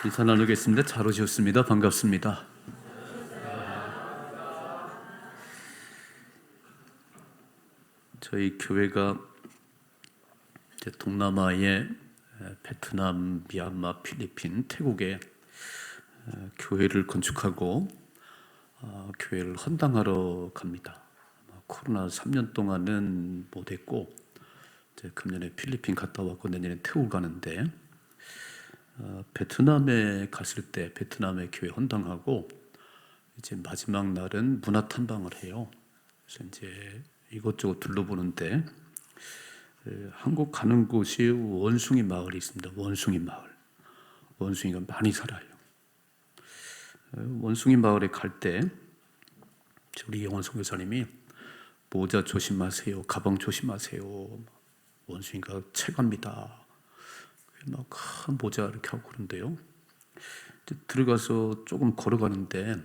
인사 나누겠습니다. 잘 오셨습니다. 반갑습니다. 저희 교회가 이제 동남아의 베트남, 미얀마, 필리핀, 태국에 교회를 건축하고 교회를 헌당하러 갑니다. 코로나 3년 동안은 못했고 이제 금년에 필리핀 갔다 왔고 내년에 태국 가는데 베트남에 갔을 때 베트남의 교회 헌당하고 이제 마지막 날은 문화 탐방을 해요. 그래서 이제 이것저것 둘러보는데 한국 가는 곳이 원숭이 마을이 있습니다. 원숭이 마을. 원숭이가 많이 살아요. 원숭이 마을에 갈 때 우리 영원성 교사님이 모자 조심하세요. 가방 조심하세요. 원숭이가 채갑니다. 막 큰 모자 이렇게 하고 그런데요. 들어가서 조금 걸어가는데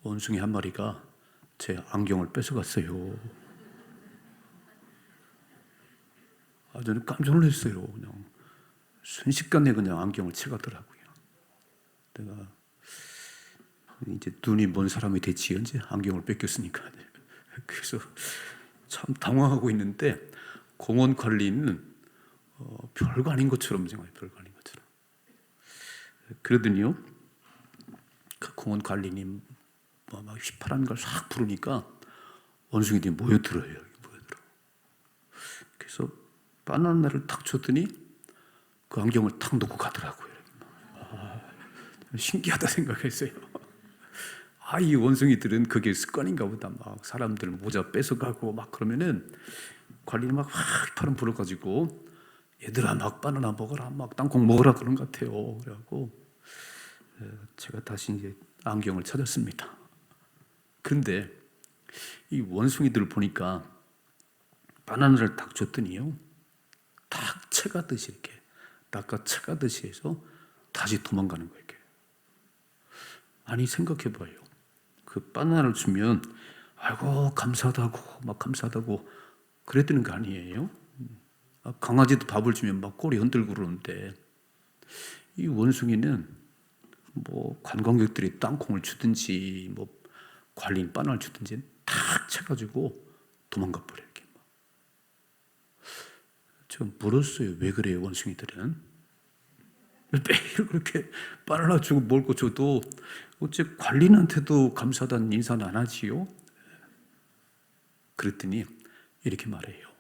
원숭이 한 마리가 제 안경을 뺏어갔어요. 저는 깜짝 놀랐어요. 그냥 순식간에 그냥 안경을 채가더라고요. 내가 이제 눈이 먼 사람이 됐지 이제 안경을 뺏겼으니까. 그래서 참 당황하고 있는데 공원 관리는 별거 아닌 것처럼 생각해요. 별거 아닌 것처럼. 그러더니요. 그 공원 관리님 막 휘파람 걸 싹 부르니까 원숭이들이 모여들어요. 그래서 바나나를 탁 줬더니 그 안경을 탁 놓고 가더라고요. 신기하다 생각했어요. 이 원숭이들은 그게 습관인가 보다. 막 사람들 모자 뺏어가고 막 그러면은 관리는 막 휘파람 불어가지고 얘들아 막 바나나 먹어라, 막 땅콩 먹어라 그런 것 같아요. 그래갖고 제가 다시 이제 안경을 찾았습니다. 근데 이 원숭이들을 보니까 바나나를 딱 줬더니요, 딱 채가듯이 이렇게 낚아 채가듯이 해서 다시 도망가는 거예요. 이렇게. 아니 생각해봐요. 그 바나나를 주면 아이고 감사하다고 막 감사하다고 그랬다는 거 아니에요? 강아지도 밥을 주면 막 꼬리 흔들고 그러는데 이 원숭이는 뭐 관광객들이 땅콩을 주든지 뭐 관리인 바나나를 주든지 탁 채가지고 도망가 버려요. 이렇게. 저 물었어요. 왜 그래요, 원숭이들은? 매일 그렇게 바나나 주고 먹고 줘도 어째 관리인한테도 감사하다는 인사는 안 하지요? 그랬더니 이렇게 말해요.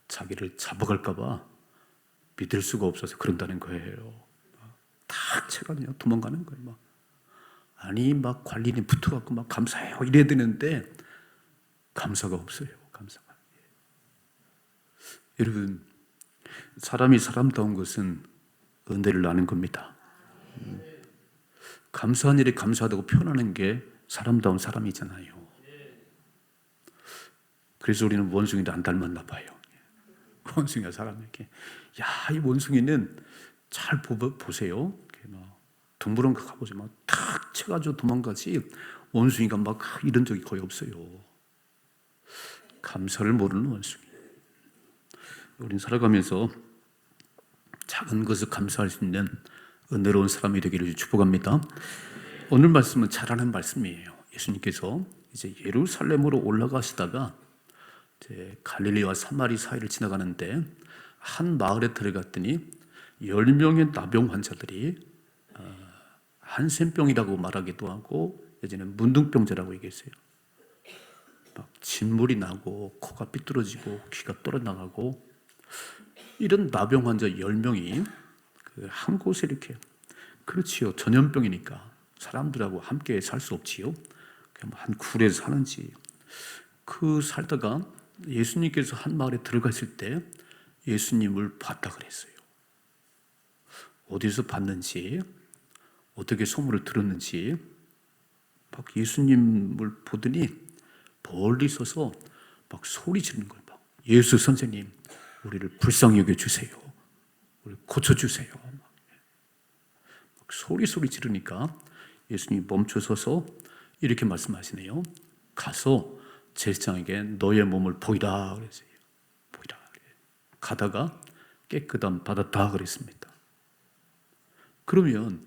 자기를 잡아갈까 봐 믿을 수가 없어서 그런다는 거예요. 다 채가냐 도망가는 거예요. 막 관리인 붙어갖고 막 감사해요 이래야 되는데 감사가 없어요. 감사가. 여러분, 사람이 사람다운 것은 은혜를 나는 겁니다. 감사한 일에 감사하다고 표현하는 게 사람다운 사람이잖아요. 그래서 우리는 원숭이도 안 닮았나 봐요. 원숭이가 사람에게 이 원숭이는 잘 보세요. 동물원 가보세요. 막 탁 쳐가지고 도망가지 원숭이가 막 이런 적이 거의 없어요. 감사를 모르는 원숭이. 우리는 살아가면서 작은 것을 감사할 수 있는 은혜로운 사람이 되기를 축복합니다. 오늘 말씀은 잘하는 말씀이에요. 예수님께서 이제 예루살렘으로 올라가시다가 이제 갈릴리와 사마리 사이를 지나가는데 한 마을에 들어갔더니 10명의 나병 환자들이 한센병이라고 말하기도 하고 예전에 문둥병자라고 얘기했어요. 막 진물이 나고 코가 삐뚤어지고 귀가 떨어나가고 이런 나병 환자 10명이 한 곳에 이렇게, 그렇지요. 전염병이니까 사람들하고 함께 살 수 없지요. 한 굴에서 사는지. 그 살다가 예수님께서 한 마을에 들어갔을 때 예수님을 봤다 그랬어요. 어디서 봤는지, 어떻게 소문을 들었는지 막 예수님을 보더니 멀리 서서 막 소리 지르는 거예요. 막 예수 선생님, 우리를 불쌍히 여겨 주세요. 우리 고쳐 주세요. 소리 지르니까 예수님이 멈춰서서 이렇게 말씀하시네요. 가서 제사장에게 너의 몸을 보이라 그랬어요. 보이라. 가다가 깨끗함 받았다 그랬습니다. 그러면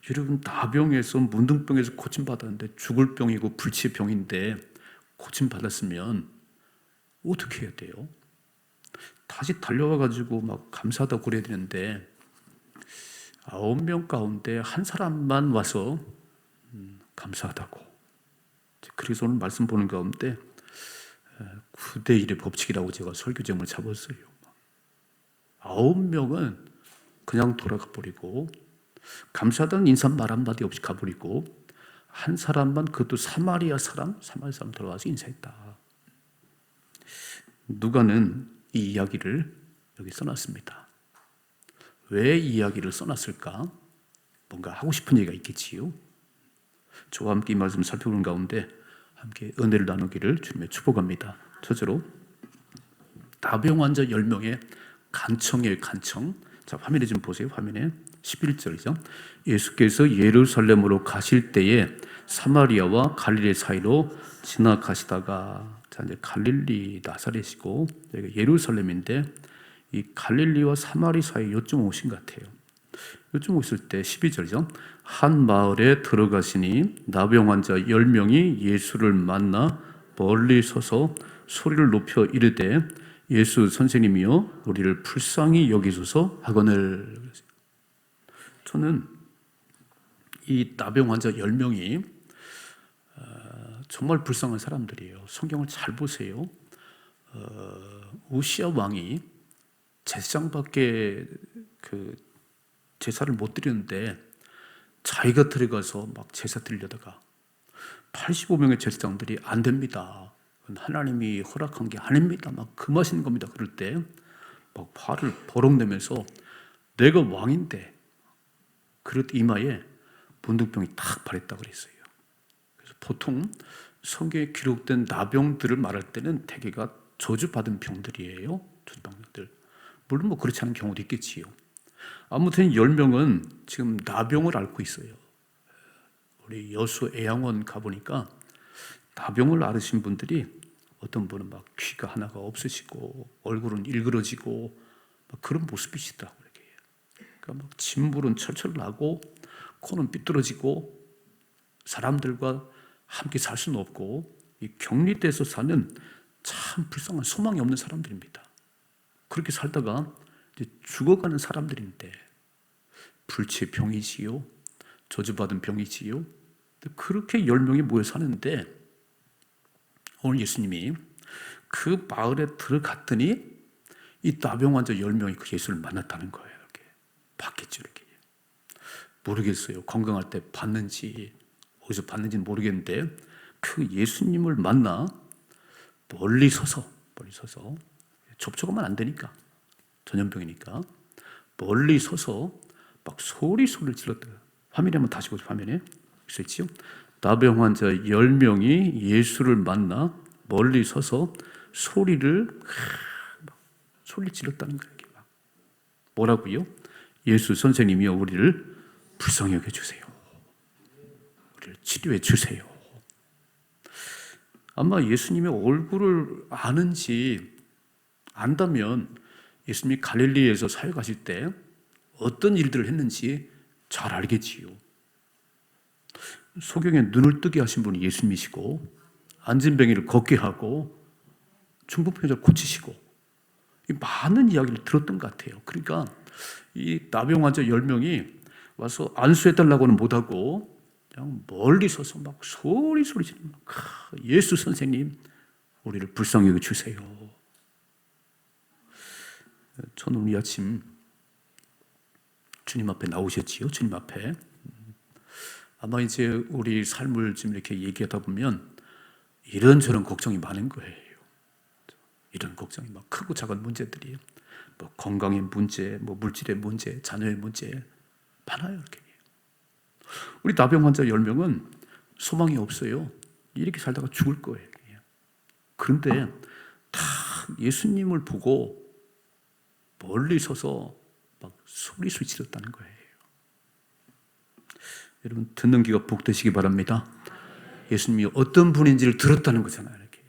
여러분 나병에서 문둥병에서 고침받았는데 죽을 병이고 불치의 병인데 고침받았으면 어떻게 해야 돼요? 다시 달려와가지고 막 감사하다고 그래야 되는데 9명 가운데 한 사람만 와서 감사하다고. 그래서 오늘 말씀 보는 가운데 9대1의 법칙이라고 제가 설교 제목을 잡았어요. 9명은 그냥 돌아가 버리고 감사하다는 인사 말 한마디 없이 가버리고 한 사람만, 그것도 사마리아 사람 들어와서 인사했다. 누가는 이 이야기를 여기 써놨습니다. 왜 이 이야기를 써놨을까? 뭔가 하고 싶은 얘기가 있겠지요. 저와 함께 이 말씀 살펴보는 가운데 함께 은혜를 나누기를 주님의 축복합니다. 첫째로 나병 환자 10명의 간청이에요. 간청. 자, 화면에 좀 보세요. 화면에 11절이죠. 예수께서 예루살렘으로 가실 때에 사마리아와 갈릴리 사이로 지나가시다가, 자, 이제 갈릴리 나사렛이고 여기가 예루살렘인데 이 갈릴리와 사마리 사이 요쯤 오신 것 같아요. 요쯤 오실 때 12절이죠. 한 마을에 들어가시니 나병 환자 10명이 예수를 만나 멀리 서서 소리를 높여 이르되 예수 선생님이여 우리를 불쌍히 여기소서 하거늘. 저는 이 나병 환자 10명이 정말 불쌍한 사람들이에요. 성경을 잘 보세요. 우시아 왕이 제사장밖에 그 제사를 못 드리는데 자기가 들어가서 막 제사 드리려다가 85명의 제사장들이 안 됩니다. 하나님이 허락한 게 아닙니다. 막 금하시는 겁니다. 그럴 때 막 화를 버럭 내면서 내가 왕인데, 그릇 이마에 문둥병이 탁 발했다고 그랬어요. 그래서 보통 성경에 기록된 나병들을 말할 때는 대개가 저주받은 병들이에요. 저주병들. 물론 뭐 그렇지 않은 경우도 있겠지요. 아무튼 10명은 지금 나병을 앓고 있어요. 우리 여수 애양원 가보니까 나병을 앓으신 분들이 어떤 분은 막 귀가 하나가 없으시고 얼굴은 일그러지고 막 그런 모습이시더라고요. 그러니까 막 진물은 철철 나고 코는 삐뚤어지고 사람들과 함께 살 수는 없고 이 격리돼서 사는 참 불쌍한 소망이 없는 사람들입니다. 그렇게 살다가 이제 죽어가는 사람들인데 불치의 병이지요, 저주받은 병이지요. 그렇게 10명이 모여 사는데 오늘 예수님이 그 마을에 들어갔더니 이 나병 환자 10명이 그 예수를 만났다는 거예요. 이렇게 봤겠죠. 이렇게 모르겠어요. 건강할 때 봤는지 어디서 봤는지는 모르겠는데 그 예수님을 만나 멀리 서서 접촉하면 안 되니까 전염병이니까 멀리 서서 막 소리를 질렀대요. 화면에 한번 다시 보세요. 화면에 있었지요. 나병 환자 10명이 예수를 만나 멀리 서서 소리를 질렀다는 거예요. 뭐라고요? 예수 선생님이여 우리를 불쌍히 여겨주세요. 우리를 치료해 주세요. 아마 예수님의 얼굴을 안다면 예수님이 갈릴리에서 사역하실 때 어떤 일들을 했는지 잘 알겠지요. 소경에 눈을 뜨게 하신 분이 예수님이시고 안진뱅이를 걷게 하고 중풍병자를 고치시고 많은 이야기를 들었던 것 같아요. 그러니까 이 나병 환자 10명이 와서 안수해달라고는 못하고 그냥 멀리 서서 막 소리 지르는 예수 선생님 우리를 불쌍히 여겨주세요. 저는 오늘 아침 주님 앞에 나오셨지요. 주님 앞에 아마 이제 우리 삶을 지금 이렇게 얘기하다 보면 이런저런 걱정이 많은 거예요. 이런 걱정이 막 크고 작은 문제들이 뭐 건강의 문제, 뭐 물질의 문제, 자녀의 문제 많아요. 이렇게. 우리 나병 환자 10명은 소망이 없어요. 이렇게 살다가 죽을 거예요. 그런데 다 예수님을 보고 멀리 서서 막 소리를 지렀다는 거예요. 여러분 듣는 귀가 복되시기 바랍니다. 예수님이 어떤 분인지를 들었다는 거잖아요. 이렇게.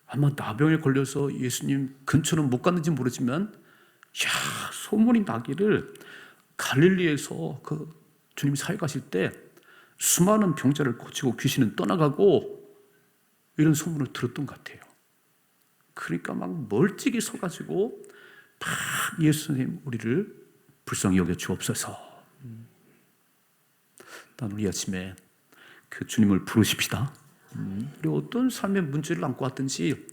아마 나병에 걸려서 예수님 근처는 못 갔는지 모르지만 소문이 나기를 갈릴리에서 그 주님이 사역하실 때 수많은 병자를 고치고 귀신은 떠나가고 이런 소문을 들었던 것 같아요. 그러니까 막 멀찍이 서가지고 막 예수님 우리를 불쌍히 여겨 주옵소서. 난 우리 아침에 그 주님을 부르십시다. 그리고 어떤 삶의 문제를 안고 왔든지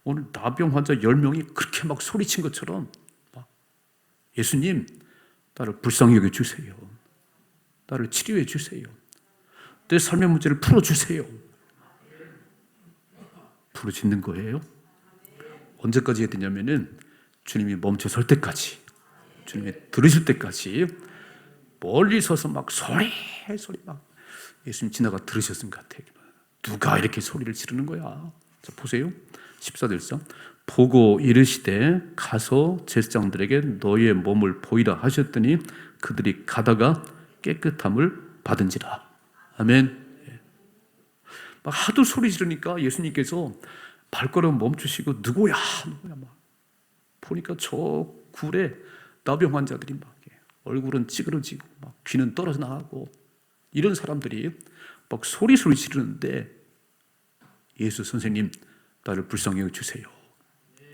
오늘 나병 환자 10명이 그렇게 막 소리친 것처럼 막 예수님 나를 불쌍히 여겨 주세요. 나를 치료해 주세요. 내 삶의 문제를 풀어주세요. 부르짖는 거예요. 언제까지 해야 되냐면은 주님이 멈춰 설 때까지, 주님이 들으실 때까지 멀리 서서 막 소리 막 예수님 지나가 들으셨은 것 같아요. 누가 이렇게 소리를 지르는 거야? 자, 보세요. 14절서 보고 이르시되 가서 제사장들에게 너희의 몸을 보이라 하셨더니 그들이 가다가 깨끗함을 받은지라. 아멘. 막 하도 소리 지르니까 예수님께서 발걸음 멈추시고 누구야 막 보니까 저 굴에 나병 환자들이 막 얼굴은 찌그러지고 막 귀는 떨어져 나가고 이런 사람들이 막 소리 지르는데 예수 선생님 나를 불쌍히 여겨 주세요.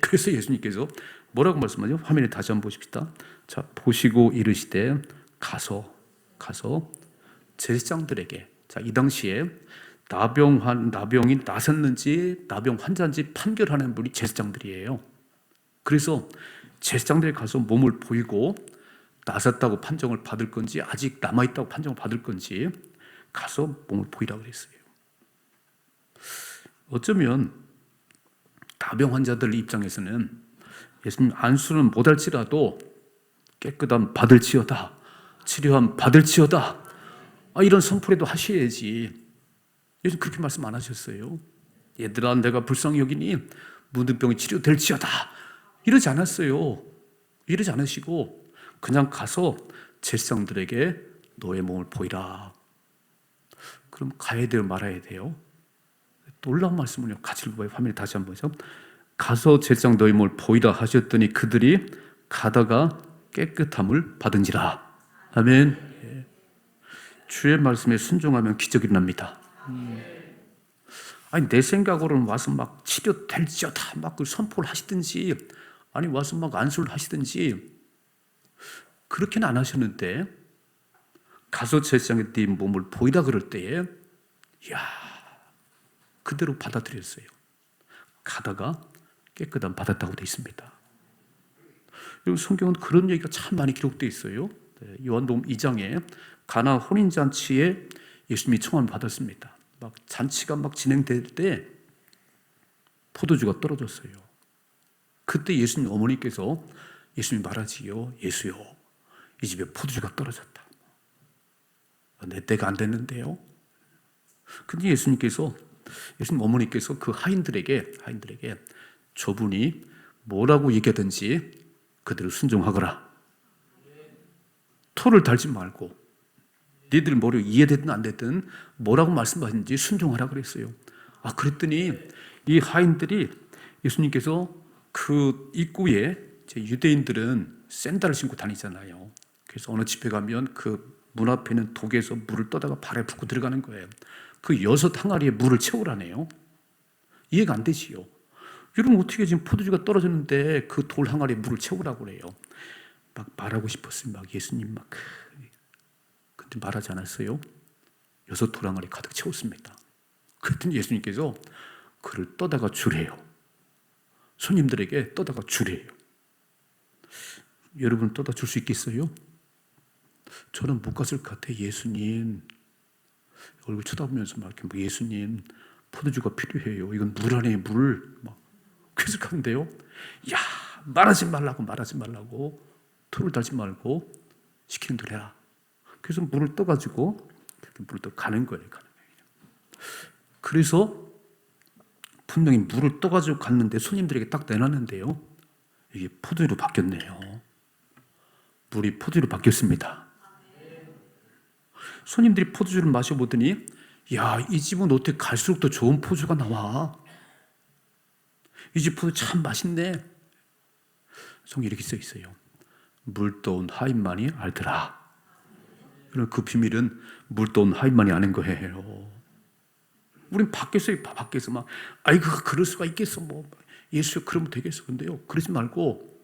그래서 예수님께서 뭐라고 말씀하죠? 화면에 다시 한번 보십시다. 자, 보시고 이르시되 가서 제사장들에게, 자, 이 당시에 나병이 나섰는지 나병 환자인지 판결하는 분이 제사장들이에요. 그래서 제사장들이 가서 몸을 보이고 나섰다고 판정을 받을 건지 아직 남아있다고 판정을 받을 건지 가서 몸을 보이라고 그랬어요. 어쩌면 나병 환자들 입장에서는 예수님 안수는 못할지라도 깨끗함 받을지어다, 치료함 받을지어다, 이런 선포라도 하셔야지. 예수님 그렇게 말씀 안 하셨어요. 얘들아 내가 불쌍히 여기니 모든 병이 치료될지어다 이러지 않았어요. 이러지 않으시고 그냥 가서 제사장들에게 너의 몸을 보이라. 그럼 가야 돼요, 말아야 돼요? 놀라운 말씀은요. 같이 읽어봐요. 화면에 다시 한번요. 가서 제사장 너의 몸을 보이라 하셨더니 그들이 가다가 깨끗함을 받은지라. 아멘. 예. 주의 말씀에 순종하면 기적이 일어납니다. 아니 내 생각으로는 와서 막 치료될지어다 막 그 선포를 하시든지 아니 와서 막 안수를 하시든지 그렇게는 안 하셨는데 가서 제사장의 네 몸을 보이라 그럴 때에 이야 그대로 받아들였어요. 가다가 깨끗함 받았다고 되어 있습니다. 그리고 성경은 그런 얘기가 참 많이 기록되어 있어요. 요한복음 2장에 가나 혼인잔치에 예수님이 청함을 받았습니다. 막 잔치가 막 진행될 때 포도주가 떨어졌어요. 그때 예수님 어머니께서 예수님이 말하지요. 예수요, 이 집에 포도주가 떨어졌다. 내 때가 안 됐는데요. 근데 예수님 어머니께서 그 하인들에게 저분이 뭐라고 얘기하든지 그대로 순종하거라. 토를 달지 말고 니들 머리 이해되든 안 되든 뭐라고 말씀하시는지 순종하라 그랬어요. 그랬더니 이 하인들이 예수님께서 그 입구에 유대인들은 샌들을 신고 다니잖아요. 그래서 어느 집에 가면 그 문 앞에 있는 독에서 물을 떠다가 발에 붓고 들어가는 거예요. 그 6 항아리에 물을 채우라네요. 이해가 안 되지요. 여러분 어떻게 지금 포도주가 떨어졌는데 그 돌 항아리에 물을 채우라고 그래요. 막 말하고 싶었어요. 막 예수님 막 근데 말하지 않았어요. 6 돌 항아리 가득 채웠습니다. 그랬더니 예수님께서 그를 떠다가 주래요. 손님들에게 떠다가 주래요. 여러분 떠다 줄 수 있겠어요? 저는 못 갔을 것 같아요. 예수님 얼굴 쳐다보면서 막 이렇게 예수님 포도주가 필요해요. 이건 물 안에 물 막 쾌적한데요. 야 말하지 말라고 토를 달지 말고 시키는 대로 해라. 그래서 물을 떠가지고 물을 떠 가는 거예요. 그래서 분명히 물을 떠가지고 갔는데 손님들에게 딱 내놨는데요. 이게 포도주로 바뀌었네요. 물이 포도주로 바뀌었습니다. 손님들이 포도주를 마셔보더니 야, 이 집은 어떻게 갈수록 더 좋은 포도주가 나와. 이 집 포도 참 맛있네. 성경에 이렇게 써 있어요. 물떠온 하인만이 알더라. 그 비밀은 물떠온 하인만이 아는 거예요. 우린 밖에서 막, 아이고, 그럴 수가 있겠어. 뭐, 예수 그러면 되겠어. 근데요, 그러지 말고,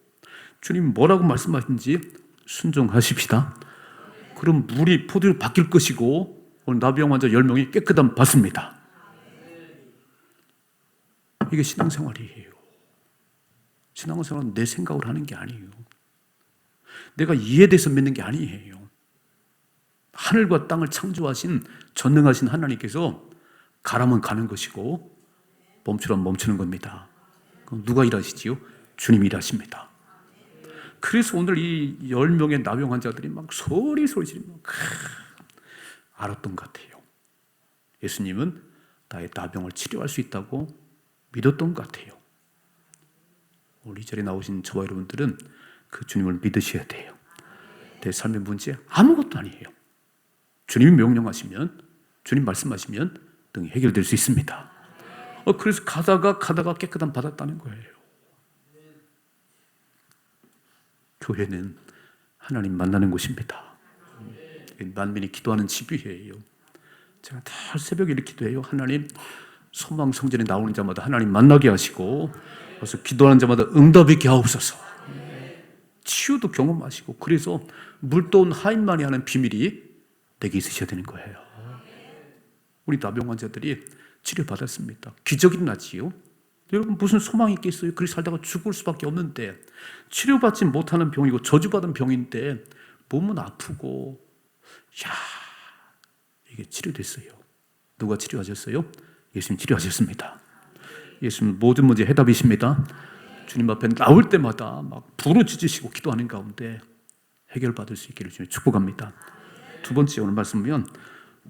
주님 뭐라고 말씀하신지 순종하십시다. 그럼 물이 포도로 바뀔 것이고, 오늘 나병 환자 10명이 깨끗함 받습니다. 이게 신앙생활이에요. 신앙생활은 내 생각을 하는 게 아니에요. 내가 이해돼서 믿는 게 아니에요. 하늘과 땅을 창조하신 전능하신 하나님께서 가라면 가는 것이고 멈추라면 멈추는 겁니다. 그럼 누가 일하시지요? 주님이 일하십니다. 그래서 오늘 이 10명의 나병 환자들이 막 소리 지르며 알았던 것 같아요. 예수님은 나의 나병을 치료할 수 있다고 믿었던 것 같아요. 오늘 이 자리에 나오신 저와 여러분들은 그 주님을 믿으셔야 돼요. 내 삶의 문제 아무것도 아니에요. 주님이 명령하시면, 주님 말씀하시면 등이 해결될 수 있습니다. 그래서 가다가 깨끗함 받았다는 거예요. 교회는 하나님 만나는 곳입니다. 만민이 기도하는 집이에요. 제가 다 새벽에 이렇게 기도해요. 하나님, 소망 성전에 나오는 자마다 하나님 만나게 하시고, 그래서 기도하는 자마다 응답 있게 하옵소서. 치유도 경험하시고, 그래서 물떠온 하인만이 하는 비밀이 내게 있으셔야 되는 거예요. 우리 나병 환자들이 치료받았습니다. 기적이 일어났지요. 여러분 무슨 소망이 있겠어요? 그렇게 살다가 죽을 수밖에 없는데, 치료받지 못하는 병이고 저주받은 병인데 몸은 아프고, 이게 치료됐어요. 누가 치료하셨어요? 예수님 치료하셨습니다. 예수님 모든 문제 해답이십니다. 주님 앞에 나올 때마다 막 부르짖으시고 기도하는 가운데 해결받을 수 있기를 주님 축복합니다. 두 번째 오늘 말씀은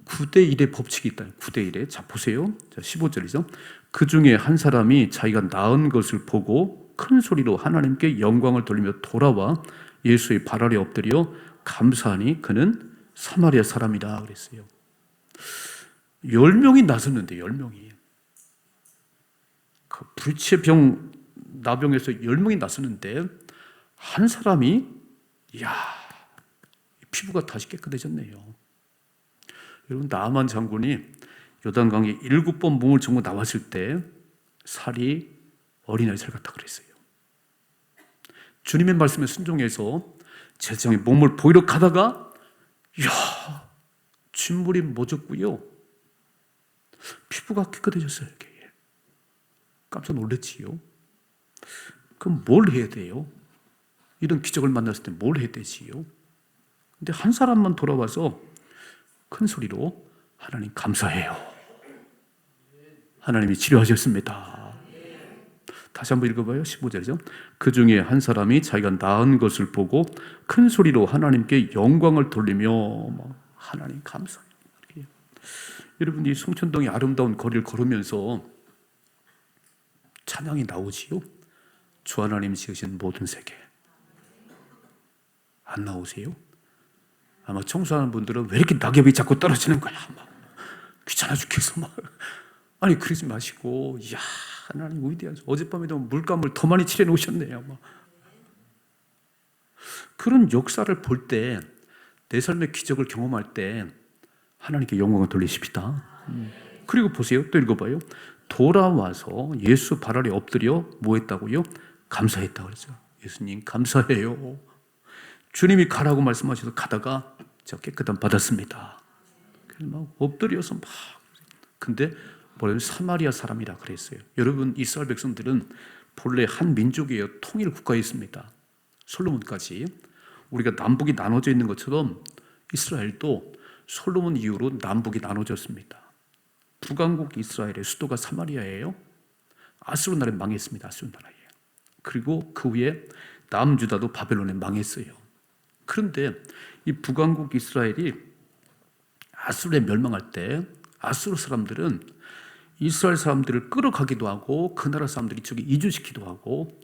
9대1의 법칙이 있다. 9대1에. 자, 보세요. 자, 15절이죠. 그 중에 한 사람이 자기가 낳은 것을 보고 큰 소리로 하나님께 영광을 돌리며 돌아와 예수의 발 아래 엎드려 감사하니 그는 사마리아 사람이다 그랬어요. 10명이 나섰는데 10명이. 그 불치의 병, 나병에서 10명이 나섰는데 한 사람이 피부가 다시 깨끗해졌네요. 여러분, 나아만 장군이 요단강에 7번 몸을 정고 나왔을 때 살이 어린아이 살 같다 그랬어요. 주님의 말씀에 순종해서 제사장의 몸을 보이러 가다가 진물이 멎었고요. 피부가 깨끗해졌어요. 이렇게. 깜짝 놀랐지요. 그럼 뭘 해야 돼요? 이런 기적을 만났을 때 뭘 해야 되지요? 근데 한 사람만 돌아와서 큰 소리로 하나님 감사해요. 하나님이 치료하셨습니다. 다시 한번 읽어봐요. 15절이죠. 그 중에 한 사람이 자기가 낳은 것을 보고 큰 소리로 하나님께 영광을 돌리며 하나님 감사해요. 여러분, 이 송천동의 아름다운 거리를 걸으면서 찬양이 나오지요. 주 하나님 지으신 모든 세계. 안 나오세요? 아마 청소하는 분들은 왜 이렇게 낙엽이 자꾸 떨어지는 거야? 막 귀찮아 죽겠어. 막. 아니, 그러지 마시고, 하나님 위대하죠. 어젯밤에도 물감을 더 많이 칠해 놓으셨네요. 막. 그런 역사를 볼 때, 내 삶의 기적을 경험할 때 하나님께 영광을 돌리십시다. 그리고 보세요. 또 읽어봐요. 돌아와서 예수 발 아래 엎드려 뭐 했다고요? 감사했다 그랬죠. 예수님 감사해요. 주님이 가라고 말씀하셔서 가다가 제가 깨끗함 받았습니다. 막 엎드려서 막. 근데 뭐래요? 사마리아 사람이라 그랬어요. 여러분, 이스라엘 백성들은 본래 한 민족이에요. 통일 국가에 있습니다. 솔로몬까지. 우리가 남북이 나눠져 있는 것처럼 이스라엘도 솔로몬 이후로 남북이 나눠졌습니다. 북왕국 이스라엘의 수도가 사마리아예요. 아수르 나라에 망했습니다. 아수르 나라에. 그리고 그 후에 남유다도 바벨론에 망했어요. 그런데 이 북왕국 이스라엘이 아수르에 멸망할 때 아수르 사람들은 이스라엘 사람들을 끌어가기도 하고 그 나라 사람들이 이쪽에 이주시키기도 하고,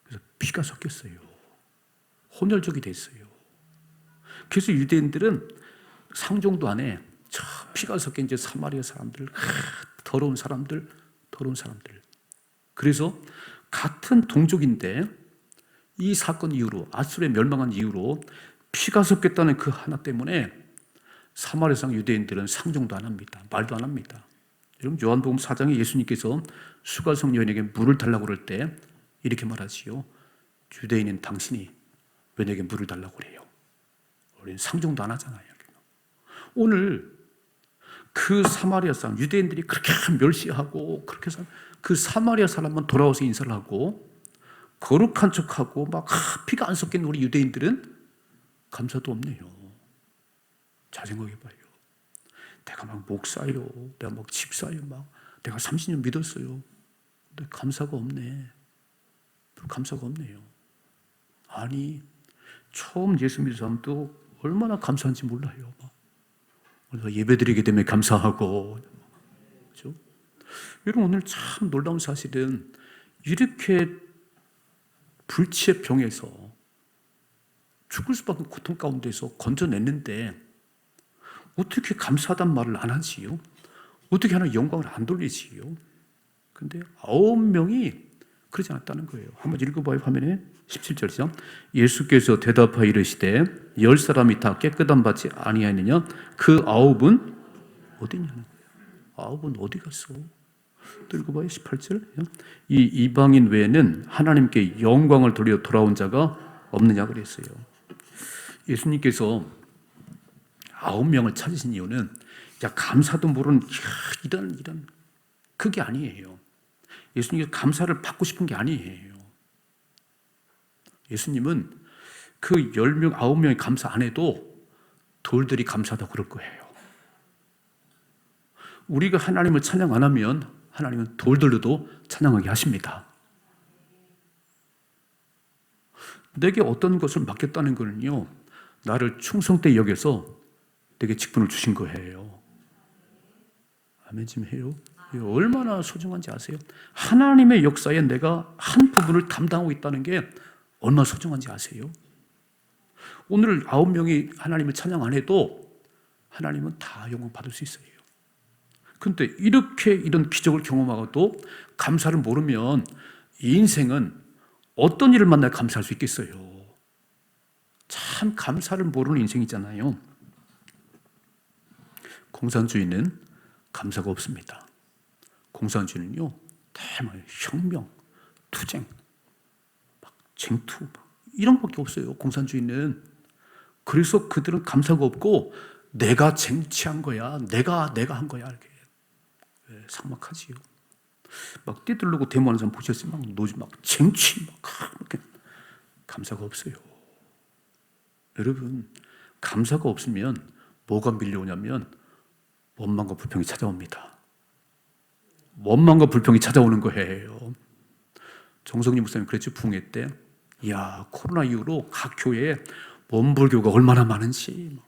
그래서 피가 섞였어요. 혼혈족이 됐어요. 그래서 유대인들은 상종도 안에 저 피가 섞인 이제 사마리아 사람들, 더러운 사람들. 그래서 같은 동족인데 이 사건 이후로, 아수르에 멸망한 이후로 피가 섞였다는 그 하나 때문에 사마리아성 유대인들은 상종도 안 합니다. 말도 안 합니다. 여러분, 요한복음 4장에 예수님께서 수가성 여인에게 물을 달라고 그럴 때 이렇게 말하지요. 유대인인 당신이 왜 내게 물을 달라고 그래요? 우리는 상종도 안 하잖아요. 오늘 그 사마리아 사람, 유대인들이 그렇게 멸시하고 그렇게 그 사마리아 사람만 돌아와서 인사를 하고 거룩한 척하고 막 피가 안 섞인 우리 유대인들은 감사도 없네요. 잘 생각해봐요. 내가 막 목사요, 내가 막 집사요, 막 내가 30년 믿었어요. 근데 감사가 없네. 감사가 없네요. 아니, 처음 예수 믿은 사람도 얼마나 감사한지 몰라요. 우리가 예배드리게 되면 감사하고, 그렇죠? 여러분, 오늘 참 놀라운 사실은 이렇게 불치의 병에서 죽을 수밖에 고통 가운데서 건져냈는데 어떻게 감사하단 말을 안 하지요? 어떻게 하나 영광을 안 돌리지요? 근데 9명이 그러지 않았다는 거예요. 한번 읽어봐요. 화면에 17절이죠. 예수께서 대답하여 이르시되 10사람이 다 깨끗함 받지 아니하느냐? 그 9은 어디 있냐는 거예요. 9은 어디 갔어? 또 읽어봐요. 18절. 이 이방인 외에는 하나님께 영광을 돌려 돌아온 자가 없느냐 그랬어요. 예수님께서 9명을 찾으신 이유는 감사도 모르는 이런 그게 아니에요. 예수님께서 감사를 받고 싶은 게 아니에요. 예수님은 그 10명, 9명이 감사 안 해도 돌들이 감사하다고 그럴 거예요. 우리가 하나님을 찬양 안 하면 하나님은 돌들로도 찬양하게 하십니다. 내게 어떤 것을 맡겼다는 거는요, 나를 충성되게 여겨서 내게 직분을 주신 거예요. 아멘 좀 해요. 얼마나 소중한지 아세요? 하나님의 역사에 내가 한 부분을 담당하고 있다는 게 얼마나 소중한지 아세요? 오늘 9명이 하나님을 찬양 안 해도 하나님은 다 영광 받을 수 있어요. 그런데 이렇게 이런 기적을 경험하고도 감사를 모르면 이 인생은 어떤 일을 만나야 감사할 수 있겠어요? 참 감사를 모르는 인생이잖아요. 공산주의는 감사가 없습니다. 공산주의는요, 대만 혁명, 투쟁, 쟁투 이런 것밖에 없어요. 공산주의는. 그래서 그들은 감사가 없고 내가 쟁취한 거야, 내가 한 거야 이렇게 삭막하지요. 막 띠들르고 데모하는 사람 보셨어요? 막 쟁취 이렇게 감사가 없어요. 여러분, 감사가 없으면 뭐가 밀려오냐면 원망과 불평이 찾아옵니다. 원망과 불평이 찾아오는 거예요. 정성님 목사님 그랬죠. 붕괴 때. 이야, 코로나 이후로 각 교회에 원불교가 얼마나 많은지.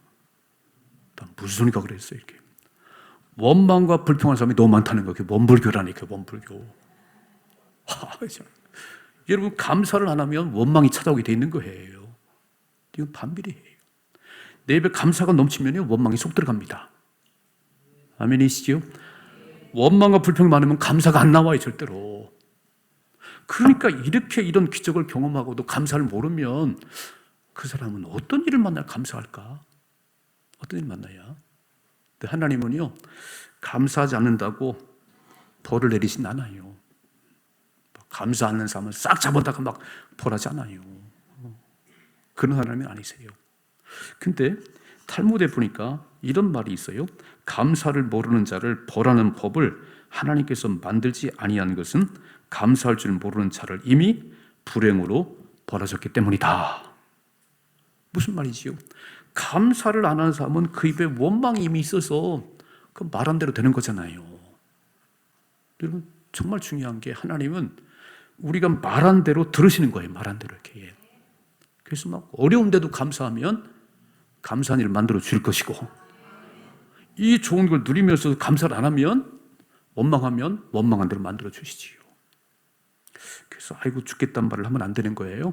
무슨 소리가 그랬어요. 이렇게. 원망과 불평하는 사람이 너무 많다는 거예요. 원불교라니까, 원불교. 여러분, 감사를 안 하면 원망이 찾아오게 돼 있는 거예요. 이건 반비례예요. 내 입에 감사가 넘치면 원망이 속 들어갑니다. 아멘이시죠? 원망과 불평이 많으면 감사가 안 나와요, 절대로. 그러니까 이렇게 이런 기적을 경험하고도 감사를 모르면 그 사람은 어떤 일을 만나야 감사할까? 어떤 일을 만나야? 근데 하나님은요, 감사하지 않는다고 벌을 내리진 않아요. 감사 않는 사람은 싹 잡아다가 막 벌하지 않아요. 그런 하나님이 아니세요. 근데 탈무드에 보니까 이런 말이 있어요. 감사를 모르는 자를 벌하는 법을 하나님께서 만들지 아니한 것은 감사할 줄 모르는 자를 이미 불행으로 벌하셨기 때문이다. 무슨 말이지요? 감사를 안 하는 사람은 그 입에 원망이 이미 있어서 그 말한 대로 되는 거잖아요. 여러분, 정말 중요한 게 하나님은 우리가 말한 대로 들으시는 거예요. 말한 대로 이렇게. 그래서 막 어려운데도 감사하면 감사한 일을 만들어 줄 것이고, 이 좋은 걸 누리면서 감사를 안 하면 원망하면 원망한 대로 만들어 주시지요. 그래서 아이고 죽겠다는 말을 하면 안 되는 거예요.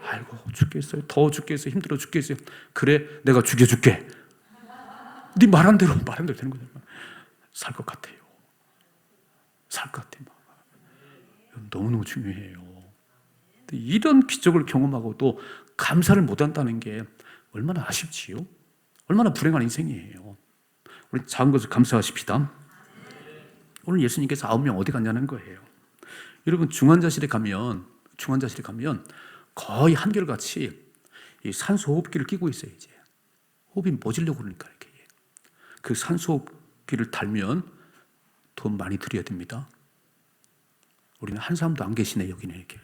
아이고 죽겠어요. 더 죽겠어요. 힘들어 죽겠어요. 그래 내가 죽여줄게. 네 말한 대로 되는 거잖아요. 살 것 같아요. 살 것 같아요. 너무너무 중요해요. 이런 기적을 경험하고도 감사를 못한다는 게 얼마나 아쉽지요? 얼마나 불행한 인생이에요. 우리 작은 것을 감사하십시다. 오늘 예수님께서 9명 어디 갔냐는 거예요. 여러분 중환자실에 가면 거의 한결같이 이 산소호흡기를 끼고 있어요. 이제 호흡이 멎으려고 그러니까 이렇게 그 산소호흡기를 달면 돈 많이 들여야 됩니다. 우리는 한 사람도 안 계시네 여기는 이렇게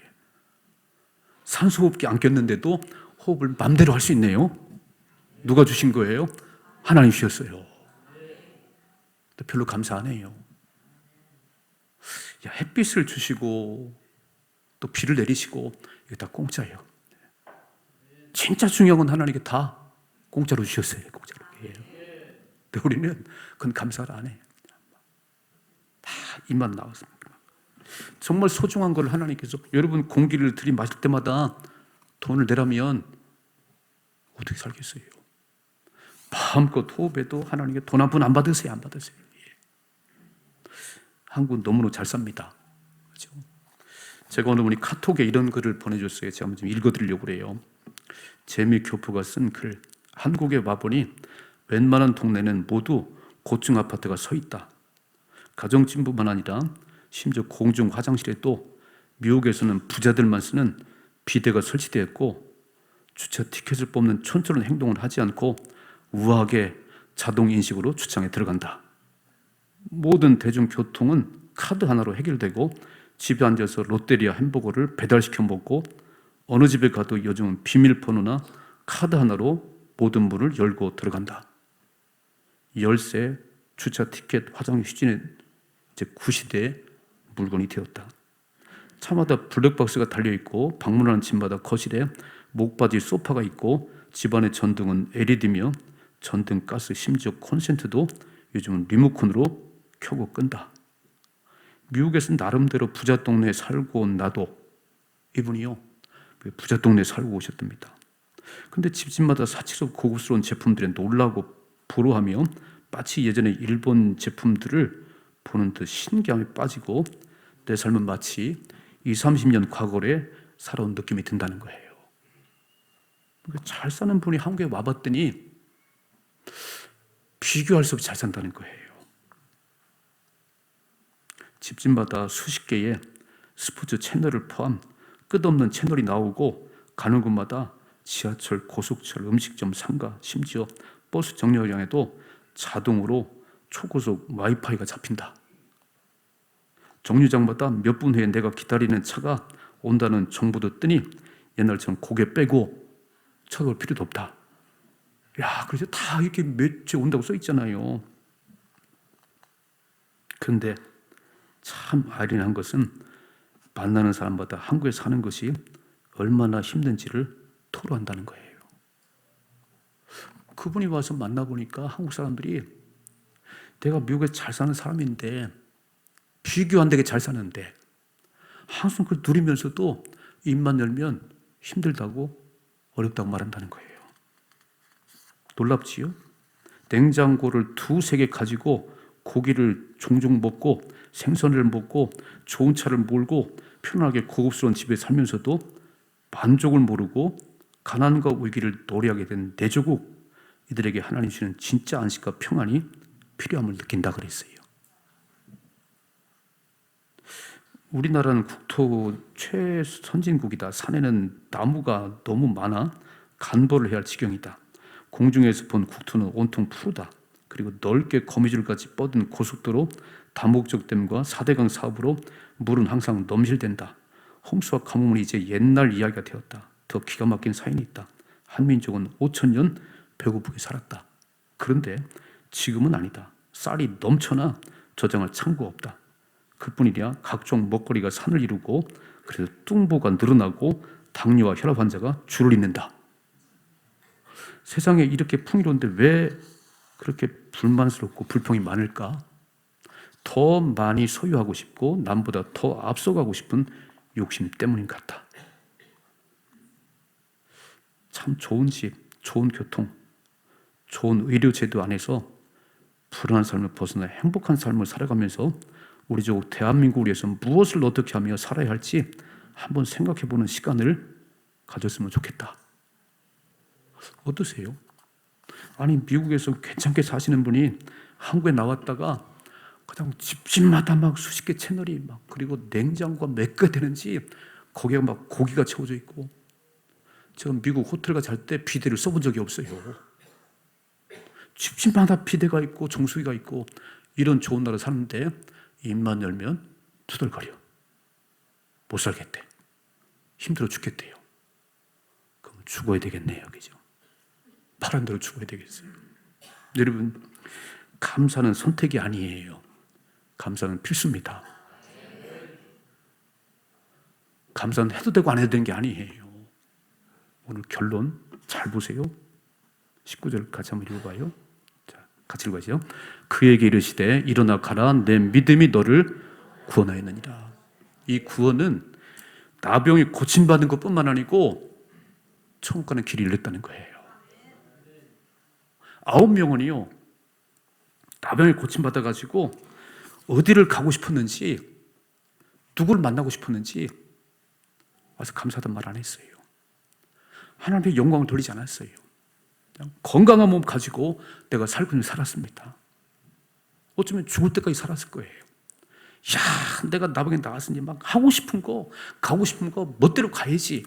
산소호흡기 안 꼈는데도 호흡을 마음대로 할 수 있네요. 누가 주신 거예요? 하나님 주셨어요. 별로 감사 안 해요. 야, 햇빛을 주시고 또 비를 내리시고 이게 다 공짜예요. 진짜 중요한 건 하나님께 다 공짜로 주셨어요. 공짜로. 근데 우리는 그건 감사를 안 해요. 다 입만 나왔습니다. 정말 소중한 걸 하나님께서 여러분 공기를 들이마실 때마다 돈을 내라면 어떻게 살겠어요? 마음껏 호흡해도 하나님께 돈 한 푼 안 받으세요? 안 받으세요? 한국은 너무너무 잘 삽니다. 그렇죠? 제가 어느 분이 카톡에 이런 글을 보내줬어요. 제가 한번 좀 읽어드리려고 그래요. 재미교포가 쓴 글. 한국에 와보니 웬만한 동네는 모두 고층 아파트가 서 있다. 가정집뿐만 아니라 심지어 공중 화장실에도 미국에서는 부자들만 쓰는 비데가 설치되어 있고 주차 티켓을 뽑는 촌철한 행동을 하지 않고 우아하게 자동인식으로 주차장에 들어간다. 모든 대중교통은 카드 하나로 해결되고 집에 앉아서 롯데리아 햄버거를 배달시켜 먹고 어느 집에 가도 요즘은 비밀번호나 카드 하나로 모든 문을 열고 들어간다. 열쇠, 주차 티켓, 화장실 휴지는 이제 구시대의 물건이 되었다. 차마다 블랙박스가 달려있고 방문하는 집마다 거실에 목받이 소파가 있고 집안의 전등은 LED며 전등 가스 심지어 콘센트도 요즘은 리모컨으로 켜고 끈다. 미국에서 나름대로 부자 동네에 살고 온 나도 이분이요 부자 동네에 살고 오셨답니다. 근데 집집마다 사치스럽고 고급스러운 제품들에 놀라고 부러워하며 마치 예전에 일본 제품들을 보는 듯 신기함에 빠지고 내 삶은 마치 20-30년 과거에 살아온 느낌이 든다는 거예요. 잘 사는 분이 한국에 와봤더니 비교할 수 없이 잘 산다는 거예요. 집집마다 수십 개의 스포츠 채널을 포함 끝없는 채널이 나오고 가는 곳마다 지하철, 고속철, 음식점, 상가, 심지어 버스 정류장에도 자동으로 초고속 와이파이가 잡힌다. 정류장마다 몇 분 후에 내가 기다리는 차가 온다는 정보도 뜨니 옛날처럼 고개 빼고 쳐다볼 필요도 없다. 야, 그래서 다 이렇게 몇 주에 온다고 써 있잖아요. 그런데 참 아이러니한 것은 만나는 사람마다 한국에 사는 것이 얼마나 힘든지를 토로한다는 거예요. 그분이 와서 만나보니까 한국 사람들이 내가 미국에 잘 사는 사람인데 비교 안 되게 잘 사는데 항상 그걸 누리면서도 입만 열면 힘들다고 어렵다고 말한다는 거예요. 놀랍지요? 냉장고를 2-3개 가지고 고기를 종종 먹고 생선을 먹고 좋은 차를 몰고 편안하게 고급스러운 집에 살면서도 만족을 모르고 가난과 위기를 노래하게 된 내조국 이들에게 하나님 주시는 진짜 안식과 평안이 필요함을 느낀다 그랬어요. 우리나라는 국토 최선진국이다. 산에는 나무가 너무 많아 간보를 해야 할 지경이다. 공중에서 본 국토는 온통 푸르다. 그리고 넓게 거미줄까지 뻗은 고속도로, 다목적댐과 4대강 사업으로 물은 항상 넘실댄다. 홍수와 가뭄은 이제 옛날 이야기가 되었다. 더 기가 막힌 사연이 있다. 한민족은 5,000년 배고프게 살았다. 그런데 지금은 아니다. 쌀이 넘쳐나 저장할 창고가 없다. 그뿐 아니라 각종 먹거리가 산을 이루고 그래서 뚱보가 늘어나고 당뇨와 혈압 환자가 줄을 잇는다. 세상에 이렇게 풍요로운데 왜 그렇게 불만스럽고 불평이 많을까? 더 많이 소유하고 싶고 남보다 더 앞서가고 싶은 욕심 때문인 것 같다. 참 좋은 집, 좋은 교통, 좋은 의료제도 안에서 불안한 삶을 벗어나 행복한 삶을 살아가면서 우리 조국 대한민국을 위해서 무엇을 어떻게 하며 살아야 할지 한번 생각해보는 시간을 가졌으면 좋겠다. 어떠세요? 아니, 미국에서 괜찮게 사시는 분이 한국에 나왔다가 그냥 집집마다 막 수십 개 채널이 막, 그리고 냉장고가 몇 개 되는지 거기에 막 고기가 채워져 있고, 제가 미국 호텔 가 잘 때 비데를 써본 적이 없어요. 집집마다 비데가 있고 정수기가 있고 이런 좋은 나라 사는데 입만 열면 투덜거려. 못 살겠대. 힘들어 죽겠대요. 그럼 죽어야 되겠네요. 그죠? 파란 대로 죽어야 되겠어요. 여러분, 감사는 선택이 아니에요. 감사는 필수입니다. 감사는 해도 되고 안 해도 되는 게 아니에요. 오늘 결론 잘 보세요. 19절 같이 한번 읽어봐요. 자, 같이 읽어야죠. 그에게 이르시되 일어나 가라, 내 믿음이 너를 구원하였느니라. 이 구원은 나병이 고침받은 것뿐만 아니고 천국 가는 길이 열렸다는 거예요. 9명은요 나병이 고침받아가지고 어디를 가고 싶었는지, 누구를 만나고 싶었는지 와서 감사하다는 말 안 했어요. 하나님의 영광을 돌리지 않았어요. 그냥 건강한 몸 가지고 내가 살고 살았습니다. 어쩌면 죽을 때까지 살았을 거예요. 야, 내가 나병에 나왔으니 막 하고 싶은 거, 가고 싶은 거 멋대로 가야지.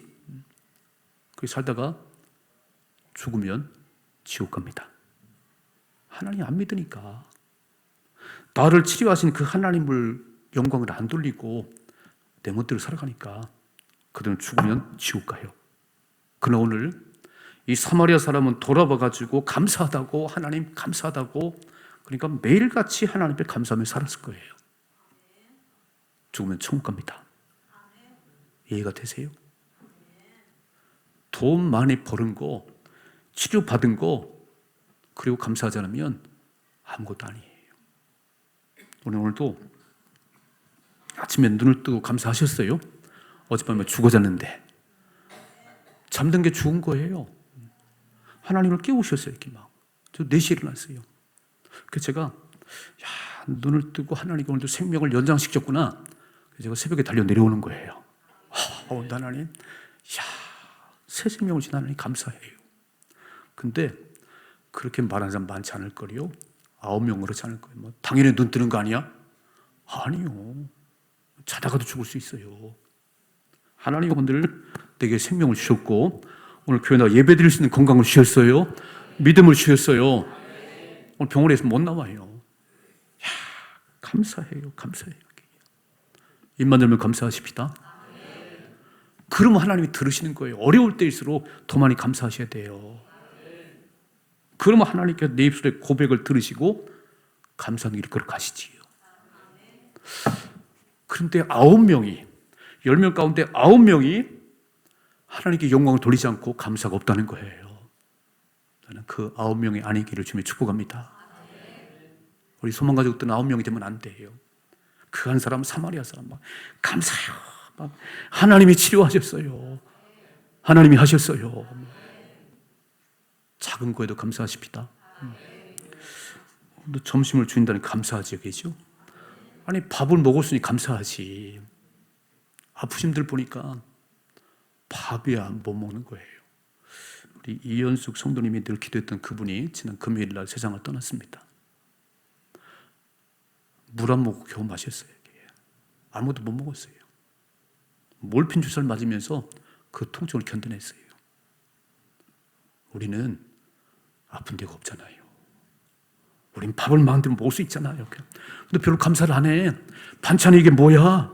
그렇게 살다가 죽으면 지옥 갑니다. 하나님 안 믿으니까. 나를 치료하신 그 하나님을 영광을 안 돌리고 내 멋대로 살아가니까 그들은 죽으면 지옥 가요. 그러나 오늘 이 사마리아 사람은 돌아봐가지고 감사하다고, 하나님 감사하다고, 그러니까 매일같이 하나님 앞에 감사하며 살았을 거예요. 죽으면 천국 갑니다. 이해가 되세요? 돈 많이 버는 거, 치료받은 거, 그리고 감사하지 않으면 아무것도 아니에요. 오늘도 아침에 눈을 뜨고 감사하셨어요? 어젯밤에 죽어 잤는데 잠든 게 죽은 거예요. 하나님을 깨우셨어요. 이렇게 막. 저 4시에 일어났어요. 그래서 제가 눈을 뜨고 하나님 오늘도 생명을 연장시켰구나. 그래서 제가 새벽에 달려 내려오는 거예요. 하나님, 새 생명을 주신 하나님 감사해요. 근데 그렇게 말하는 사람 많지 않을 거요. 9명 그렇지 않을 거예요. 당연히 눈 뜨는 거 아니야? 아니요. 자다가도 죽을 수 있어요. 하나님 오늘 내게 생명을 주셨고, 오늘 교회 나와 예배 드릴 수 있는 건강을 주셨어요. 믿음을 주셨어요. 오늘 병원에서 못 나와요. 감사해요. 감사해요. 입만 열면 감사하십시다. 그러면 하나님이 들으시는 거예요. 어려울 때일수록 더 많이 감사하셔야 돼요. 그러면 하나님께서 내 입술의 고백을 들으시고 감사하는 길을 걸어가시지요. 그런데 9명이, 10명 가운데 9명이 하나님께 영광을 돌리지 않고 감사가 없다는 거예요. 저는 그 9명이 아니기를 주며 축복합니다. 우리 소망가족들은 9명이 되면 안 돼요. 그 한 사람, 사마리아 사람 막 감사해요. 막 하나님이 치료하셨어요. 하나님이 하셨어요. 작은 거에도 감사하십니다. 점심을 주인다니 감사하지, 계죠? 아니, 밥을 먹었으니 감사하지. 아프신 분들 보니까 밥이야 못 먹는 거예요. 우리 이연숙 성도님이 늘 기도했던 그분이 지난 금요일 날 세상을 떠났습니다. 물 안 먹고 겨우 마셨어요. 아무것도 못 먹었어요. 몰핀 주사를 맞으면서 그 통증을 견뎌냈어요. 우리는 아픈 데가 없잖아요. 우린 밥을 마음대로 먹을 수 있잖아요. 근데 별로 감사를 안 해. 반찬이 이게 뭐야?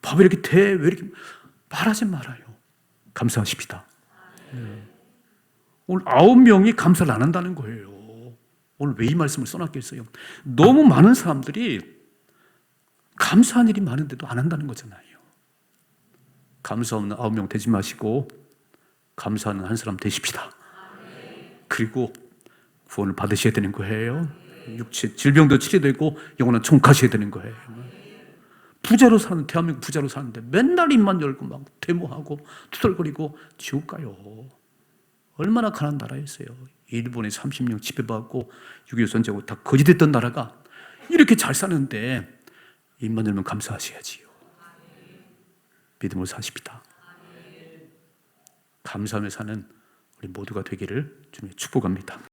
밥이 이렇게 돼? 왜 이렇게? 말하지 말아요. 감사하십시다. 네. 오늘 9명이 감사를 안 한다는 거예요. 오늘 왜 이 말씀을 써놨겠어요? 너무 많은 사람들이 감사한 일이 많은데도 안 한다는 거잖아요. 감사 없는 9명 되지 마시고 감사하는 한 사람 되십시다. 그리고 구원을 받으셔야 되는 거예요. 육체 질병도 치료되고 영원한 천국 가셔야 되는 거예요. 부자로 사는, 대한민국 부자로 사는데 맨날 입만 열고 막 데모하고 투덜거리고 지옥 가요. 얼마나 가난한 나라였어요. 일본에 30년 지배받고 6.25 전쟁하고 다 거지됐던 나라가 이렇게 잘 사는데 입만 열면 감사하셔야지요. 믿음으로 사십니다. 감사하며 사는 우리 모두가 되기를 주님 축복합니다.